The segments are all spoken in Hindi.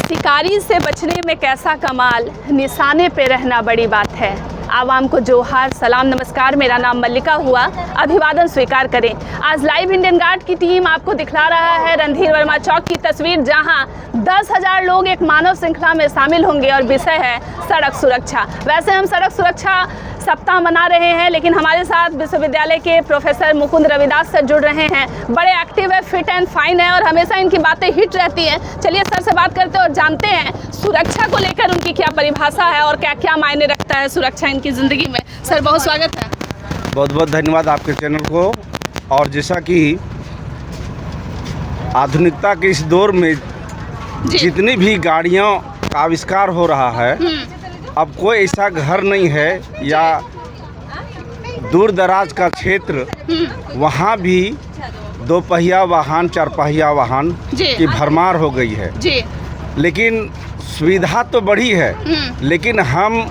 शिकारी से बचने में कैसा कमाल, निशाने पे रहना बड़ी बात है। आवाम को जोहार, सलाम, नमस्कार। मेरा नाम मल्लिका हुआ, अभिवादन स्वीकार करें। आज लाइव इंडियन गार्ड की टीम आपको दिखला रहा है रणधीर वर्मा चौक की तस्वीर, जहां 10,000 लोग एक मानव श्रृंखला में शामिल होंगे और विषय है सड़क सुरक्षा। वैसे हम सड़क सुरक्षा सप्ताह मना रहे हैं, लेकिन हमारे साथ विश्वविद्यालय के प्रोफेसर मुकुंद रविदास सर जुड़ रहे हैं। बड़े एक्टिव है, फिट एंड फाइन है और हमेशा इनकी बातें हिट रहती हैं। चलिए सर से बात करते हैं और जानते हैं सुरक्षा को लेकर उनकी क्या परिभाषा है और क्या क्या मायने रखता है सुरक्षा इनकी ज़िंदगी में। सर बहुत स्वागत है। बहुत बहुत धन्यवाद आपके चैनल को। और जैसा कि आधुनिकता के इस दौर में जितनी भी गाड़ियों का आविष्कार हो रहा है, अब कोई ऐसा घर नहीं है या दूर दराज का क्षेत्र वहाँ भी दो पहिया वाहन, चार पहिया वाहन की भरमार हो गई है जी। लेकिन सुविधा तो बढ़ी है, लेकिन हम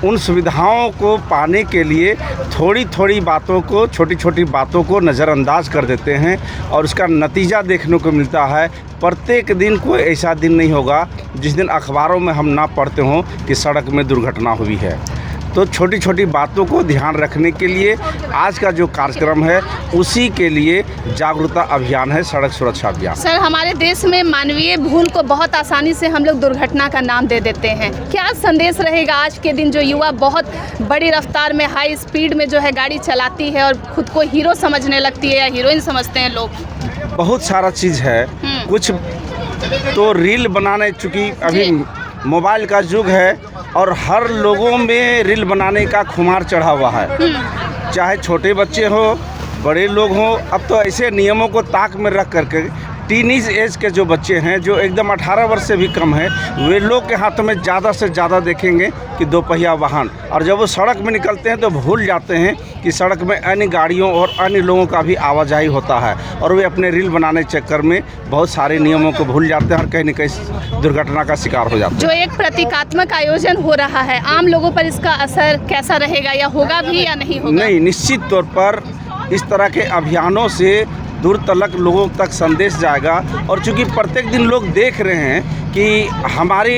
उन सुविधाओं को पाने के लिए थोड़ी थोड़ी बातों को, छोटी छोटी बातों को नज़रअंदाज कर देते हैं और उसका नतीजा देखने को मिलता है। प्रत्येक दिन कोई ऐसा दिन नहीं होगा जिस दिन अखबारों में हम ना पढ़ते हों कि सड़क में दुर्घटना हुई है। तो छोटी छोटी बातों को ध्यान रखने के लिए आज का जो कार्यक्रम है, उसी के लिए जागरूकता अभियान है, सड़क सुरक्षा अभियान। सर, हमारे देश में मानवीय भूल को बहुत आसानी से हम लोग दुर्घटना का नाम दे देते हैं। क्या संदेश रहेगा आज के दिन जो युवा बहुत बड़ी रफ्तार में, हाई स्पीड में जो है गाड़ी चलाती है और खुद को हीरो समझने लगती है या हीरोइन समझते हैं लोग? बहुत सारा चीज़ है। कुछ तो रील बनाने, चूँकि अभी मोबाइल का युग है और हर लोगों में रील बनाने का खुमार चढ़ा हुआ है, चाहे छोटे बच्चे हो, बड़े लोग हों। अब तो ऐसे नियमों को ताक में रख करके टीनेज एज के जो बच्चे हैं, जो एकदम 18 वर्ष से भी कम है, वे लोग के हाथों में ज़्यादा से ज़्यादा देखेंगे कि दो पहिया वाहन। और जब वो सड़क में निकलते हैं तो भूल जाते हैं कि सड़क में अन्य गाड़ियों और अन्य लोगों का भी आवाजाही होता है और वे अपने रील बनाने चक्कर में बहुत सारे नियमों को भूल जाते हैं और कहीं न कहीं दुर्घटना का शिकार हो जाते हैं। जो एक प्रतीकात्मक आयोजन हो रहा है, आम लोगों पर इसका असर कैसा रहेगा, या होगा भी या नहीं होगा? नहीं, निश्चित तौर पर इस तरह के अभियानों से दूर तलक लोगों तक संदेश जाएगा। और चूंकि प्रत्येक दिन लोग देख रहे हैं कि हमारी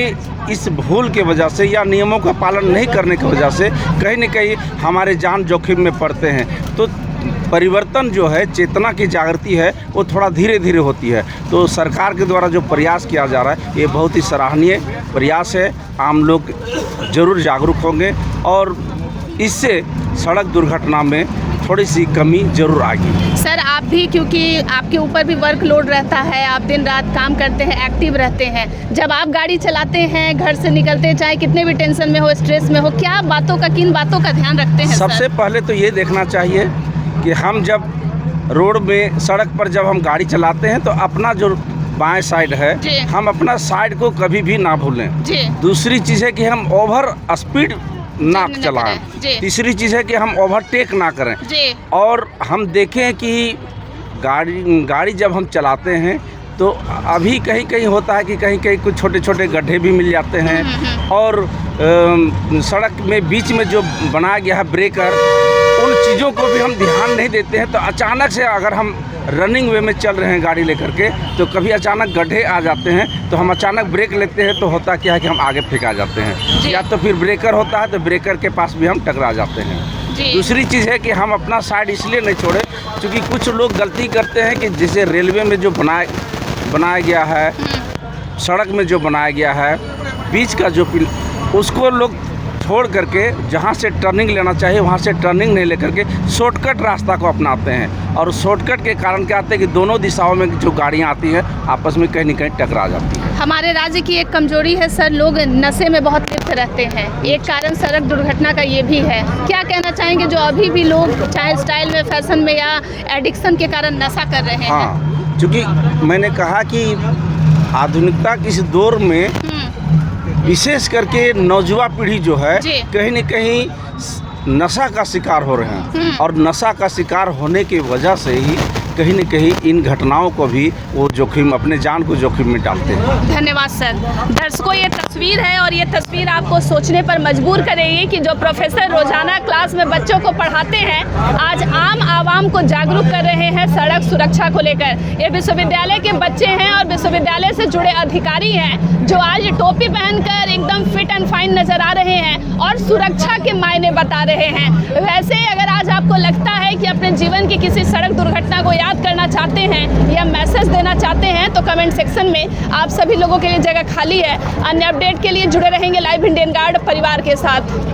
इस भूल के वजह से या नियमों का पालन नहीं करने की वजह से कहीं न कहीं हमारे जान जोखिम में पड़ते हैं, तो परिवर्तन जो है, चेतना की जागृति है, वो थोड़ा धीरे धीरे होती है। तो सरकार के द्वारा जो प्रयास किया जा रहा है, ये बहुत ही सराहनीय प्रयास है। आम लोग ज़रूर जागरूक होंगे और इससे सड़क दुर्घटना में थोड़ी सी कमी जरूर आएगी। सर, आप भी, क्योंकि आपके ऊपर भी वर्कलोड रहता है, आप दिन रात काम करते हैं, एक्टिव रहते हैं, जब आप गाड़ी चलाते हैं, घर से निकलते हैं, चाहे कितने भी टेंशन में हो, स्ट्रेस में हो, क्या बातों का, किन बातों का ध्यान रखते हैं? सबसे पहले तो ये देखना चाहिए कि हम जब रोड में, सड़क पर जब हम गाड़ी चलाते हैं तो अपना जो बाएं साइड है, हम अपना साइड को कभी भी ना भूलें। दूसरी चीज़ है कि हम ओवर स्पीड ना चलाएं। तीसरी चीज़ है कि हम ओवरटेक ना करें। और हम देखें कि गाड़ी जब हम चलाते हैं तो अभी कहीं कहीं होता है कि कहीं कहीं कुछ छोटे छोटे गड्ढे भी मिल जाते हैं और सड़क में बीच में जो बनाया गया है ब्रेकर, उन चीज़ों को भी हम ध्यान नहीं देते हैं। तो अचानक से अगर हम रनिंग वे में चल रहे हैं गाड़ी लेकर के, तो कभी अचानक गड्ढे आ जाते हैं, तो हम अचानक ब्रेक लेते हैं तो होता क्या है कि हम आगे फेंका जाते हैं, या तो फिर ब्रेकर होता है तो ब्रेकर के पास भी हम टकरा जाते हैं। दूसरी चीज़ है कि हम अपना साइड इसलिए नहीं छोड़े, क्योंकि कुछ लोग गलती करते हैं कि जैसे रेलवे में जो बनाया गया है, सड़क में जो बनाया गया है, बीच का जो उसको लोग छोड़ करके जहाँ से टर्निंग लेना चाहिए वहाँ से टर्निंग नहीं लेकर के शॉर्टकट रास्ता को अपनाते हैं। और शॉर्टकट के कारण क्या होता है कि दोनों दिशाओं में जो गाड़ियाँ आती हैं आपस में कहीं न कहीं टकरा जाती हैं। हमारे राज्य की एक कमजोरी है सर, लोग नशे में बहुत लिप्त रहते हैं, एक कारण सड़क दुर्घटना का ये भी है। क्या कहना चाहेंगे जो अभी भी लोग चाहे स्टाइल में, फैशन में या एडिक्शन के कारण नशा कर रहे हैं? हाँ, क्योंकि मैंने कहा कि आधुनिकता की इस दौर में विशेष करके नौजवान पीढ़ी जो है कहीं न कहीं नशा का शिकार हो रहे हैं और नशा का शिकार होने की वजह से ही कहीं न कहीं इन घटनाओं को भी वो जोखिम, अपने जान को जोखिम में डालते हैं। धन्यवाद सर। दर्शकों, ये तस्वीर है और ये तस्वीर आपको सोचने पर मजबूर करेगी कि जो प्रोफेसर रोजाना क्लास में बच्चों को पढ़ाते हैं आज आम आवाम को जागरूक कर रहे हैं सड़क सुरक्षा को लेकर। ये विश्वविद्यालय के बच्चे हैं और विश्वविद्यालय से जुड़े अधिकारी हैं जो आज टोपी पहनकर एकदम फिट एंड फाइन नजर आ रहे हैं और सुरक्षा के मायने बता रहे हैं। वैसे अगर आज आपको लगता है कि अपने जीवन की किसी सड़क दुर्घटना को याद करना चाहते हैं या मैसेज देना चाहते हैं तो कमेंट सेक्शन में आप सभी लोगों के लिए जगह खाली है। अन्य अपडेट के लिए जुड़े रहेंगे लाइव इंडियन गार्ड परिवार के साथ।